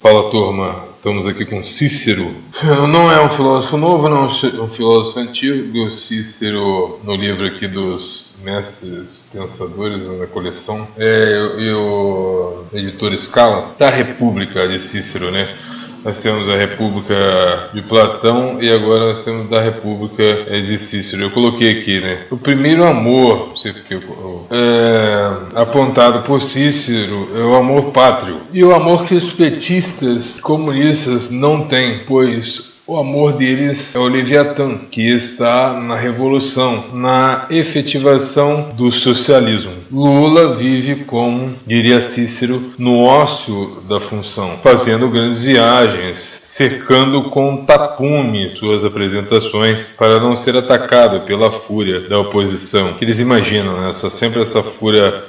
Fala, turma, estamos aqui com Cícero. Não é um filósofo novo, não é um filósofo antigo. Cícero, no livro aqui dos mestres pensadores na coleção, e o editor Scala, da República de Cícero, né? Nós temos a República de Platão e agora nós temos da República de Cícero. Eu coloquei aqui, né? O primeiro amor, não sei porque apontado por Cícero, é o amor pátrio. E o amor que os petistas comunistas não têm, pois o amor deles é o Leviatã, que está na revolução, na efetivação do socialismo. Lula vive, como diria Cícero, no ócio da função, fazendo grandes viagens, cercando com tapume suas apresentações para não ser atacado pela fúria da oposição. Que eles imaginam, né? Sempre essa fúria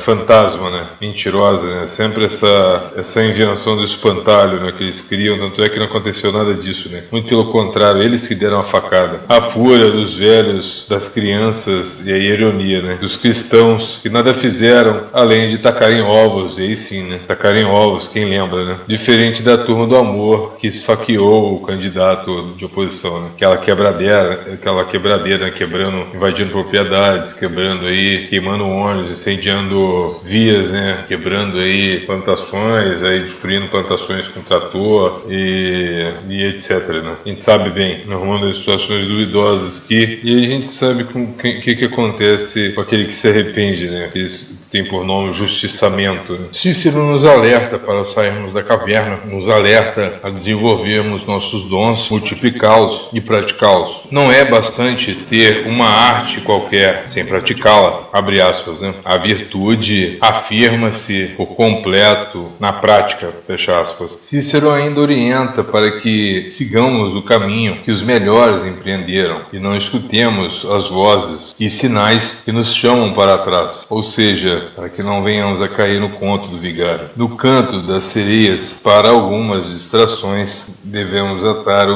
fantasma, né? Mentirosa, né? Sempre essa invenção do espantalho, né? Que eles criam, tanto é que não aconteceu nada disso, né? Muito pelo contrário, eles que deram a facada. A fúria dos velhos, das crianças e a ironia, né? Dos cristãos que nada fizeram além de tacarem ovos, e aí sim, né? Tacarem ovos, quem lembra, né? Diferente da turma do amor que esfaqueou o candidato de oposição, né? Aquela quebradeira, né? Quebrando, invadindo propriedades, quebrando aí, queimando ônibus, incendiando vias, né? Quebrando aí plantações, aí destruindo plantações com trator e etc, né? A gente sabe bem, arrumando as situações duvidosas e a gente sabe o que acontece com aquele que se arrepende, né? Que tem por nome justiçamento. Cícero nos alerta para sairmos da caverna, nos alerta a desenvolvermos nossos dons, multiplicá-los e praticá-los. Não é bastante ter uma arte qualquer sem praticá-la, abre aspas, né? A virtude afirma-se por completo na prática, fecha aspas. Cícero ainda orienta para que sigamos o caminho que os melhores empreenderam e não escutemos as vozes e sinais que nos chamam para trás, ou seja, para que não venhamos a cair no conto do vigário. No canto das sereias, para algumas distrações, devemos atar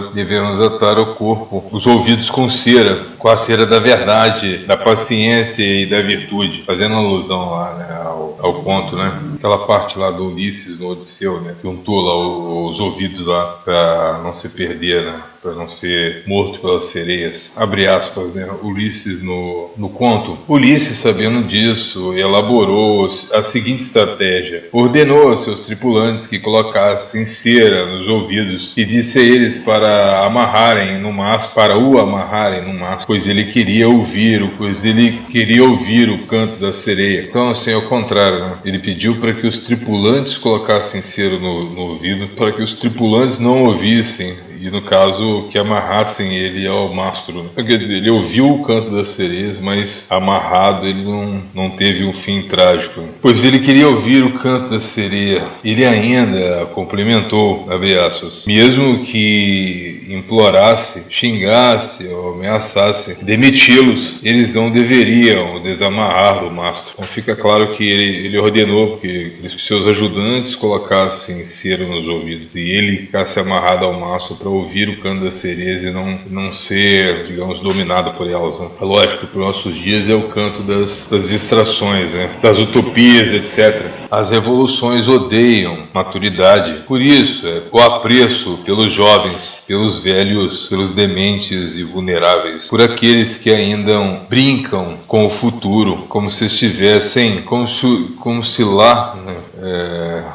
o corpo, os ouvidos com a cera da verdade, da paciência e da virtude, fazendo alusão lá, né, ao conto, né? Aquela parte lá do Ulisses no Odisseu, né? Que untou lá os ouvidos lá para não se perder, né? Para não ser morto pelas sereias. Abre aspas, né? Ulisses no conto. Ulisses, sabendo disso, elaborou a seguinte estratégia. Ordenou aos seus tripulantes que colocassem cera nos ouvidos e disse a eles para o amarrarem no mastro, pois ele queria ouvir o canto da sereia. Então, assim, ao contrário, né? Ele pediu para que os tripulantes colocassem cera no ouvido, para que os tripulantes não ouvissem, e no caso que amarrassem ele ao mastro. Quer dizer, ele ouviu o canto das sereias, mas amarrado ele não teve um fim trágico, pois ele queria ouvir o canto da sereia. Ele ainda complementou, abre aspas, mesmo que implorasse, xingasse ou ameaçasse demiti-los, eles não deveriam desamarrar do mastro. Então fica claro que ele ordenou que seus ajudantes colocassem cera nos ouvidos e ele ficasse amarrado ao mastro para ouvir o canto das sereias e não ser, digamos, dominado por elas, né? É lógico que para os nossos dias é o canto das distrações, né? Das utopias, etc. As revoluções odeiam maturidade. Por isso, o apreço pelos jovens, pelos velhos, pelos dementes e vulneráveis, por aqueles que ainda brincam com o futuro, como se estivessem, como se lá, né,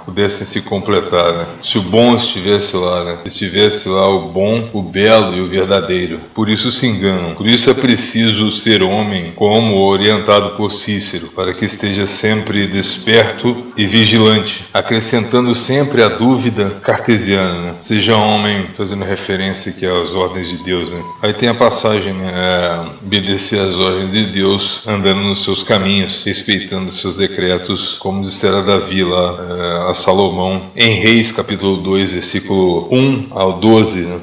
pudessem se completar, né? Se o bom estivesse lá, né? Se estivesse lá o bom, o belo e o verdadeiro. Por isso se enganam. Por isso é preciso ser homem, como orientado por Cícero, para que esteja sempre desperto e vigilante, acrescentando sempre a dúvida cartesiana, né? Seja homem, fazendo referência aqui às ordens de Deus, né? Aí tem a passagem, né? Obedecer às ordens de Deus, andando nos seus caminhos, respeitando seus decretos, como dissera Davi lá a Salomão, em Reis, capítulo 2, versículo 1 ao 12, né?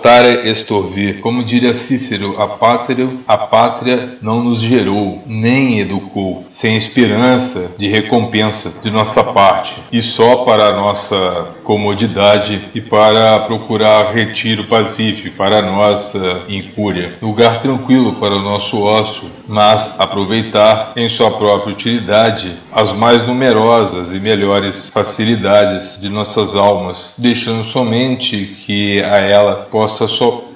portare extorvir. Como diria Cícero, a pátria não nos gerou, nem educou, sem esperança de recompensa de nossa parte, e só para a nossa comodidade e para procurar retiro pacífico para a nossa incúria, lugar tranquilo para o nosso ócio, mas aproveitar em sua própria utilidade as mais numerosas e melhores facilidades de nossas almas, deixando somente que a ela possa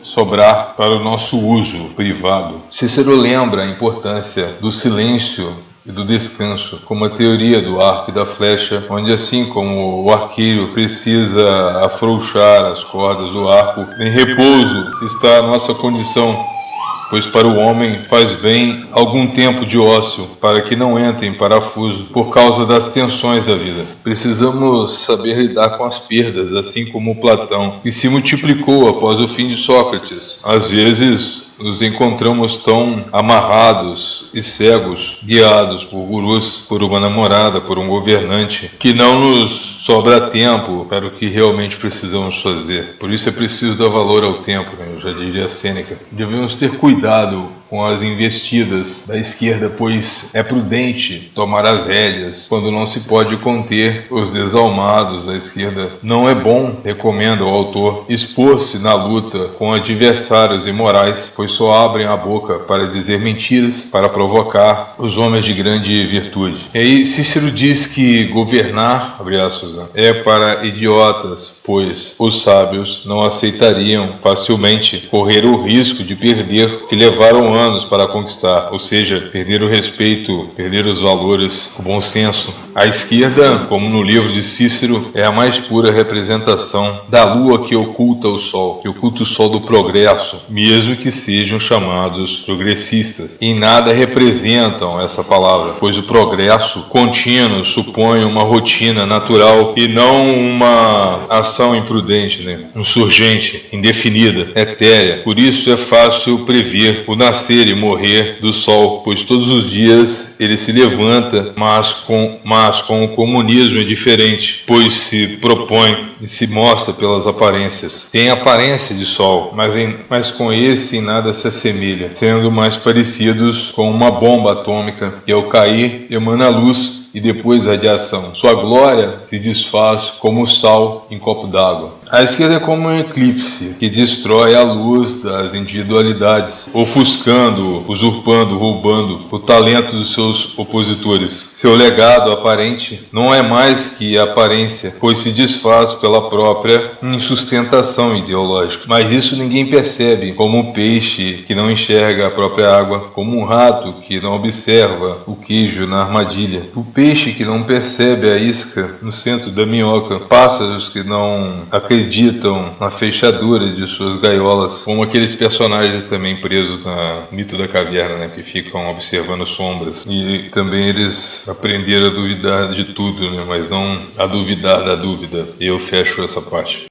sobrar para o nosso uso privado. Cícero lembra a importância do silêncio e do descanso, como a teoria do arco e da flecha, onde assim como o arqueiro precisa afrouxar as cordas do arco, em repouso está a nossa condição, pois para o homem faz bem algum tempo de ócio, para que não entre em parafuso por causa das tensões da vida. Precisamos saber lidar com as perdas, assim como Platão, que se multiplicou após o fim de Sócrates. Às vezes nos encontramos tão amarrados e cegos, guiados por gurus, por uma namorada, por um governante, que não nos sobra tempo para o que realmente precisamos fazer. Por isso é preciso dar valor ao tempo, né? Eu já diria Sêneca. Devemos ter cuidado com as investidas da esquerda, pois é prudente tomar as rédeas quando não se pode conter os desalmados da esquerda. Não é bom, recomenda o autor, expor-se na luta com adversários imorais, pois só abrem a boca para dizer mentiras, para provocar os homens de grande virtude. E aí Cícero diz que governar, abre aspas, é para idiotas, pois os sábios não aceitariam facilmente correr o risco de perder o que levaram anos para conquistar, ou seja, perder o respeito, perder os valores, o bom senso. A esquerda, como no livro de Cícero, é a mais pura representação da lua que oculta o sol do progresso, mesmo que sejam chamados progressistas. Em nada representam essa palavra, pois o progresso contínuo supõe uma rotina natural e não uma ação imprudente, insurgente, indefinida, etérea. Por isso é fácil prever o nascer e morrer do sol, pois todos os dias ele se levanta, mas com o comunismo é diferente, pois se propõe e se mostra pelas aparências. Tem aparência de sol, mas com esse em nada se assemelha, sendo mais parecidos com uma bomba atômica que ao cair emana luz e depois radiação. Sua glória se desfaz como o sal em copo d'água. A esquerda é como um eclipse que destrói a luz das individualidades, ofuscando, usurpando, roubando o talento dos seus opositores. Seu legado aparente não é mais que aparência, pois se desfaz pela própria insustentação ideológica. Mas isso ninguém percebe, como um peixe que não enxerga a própria água, como um rato que não observa o queijo na armadilha, o peixe que não percebe a isca no centro da minhoca, pássaros que não acreditam na fechadura de suas gaiolas, como aqueles personagens também presos no mito da caverna, que ficam observando sombras. E também eles aprenderam a duvidar de tudo, mas não a duvidar da dúvida. E eu fecho essa parte.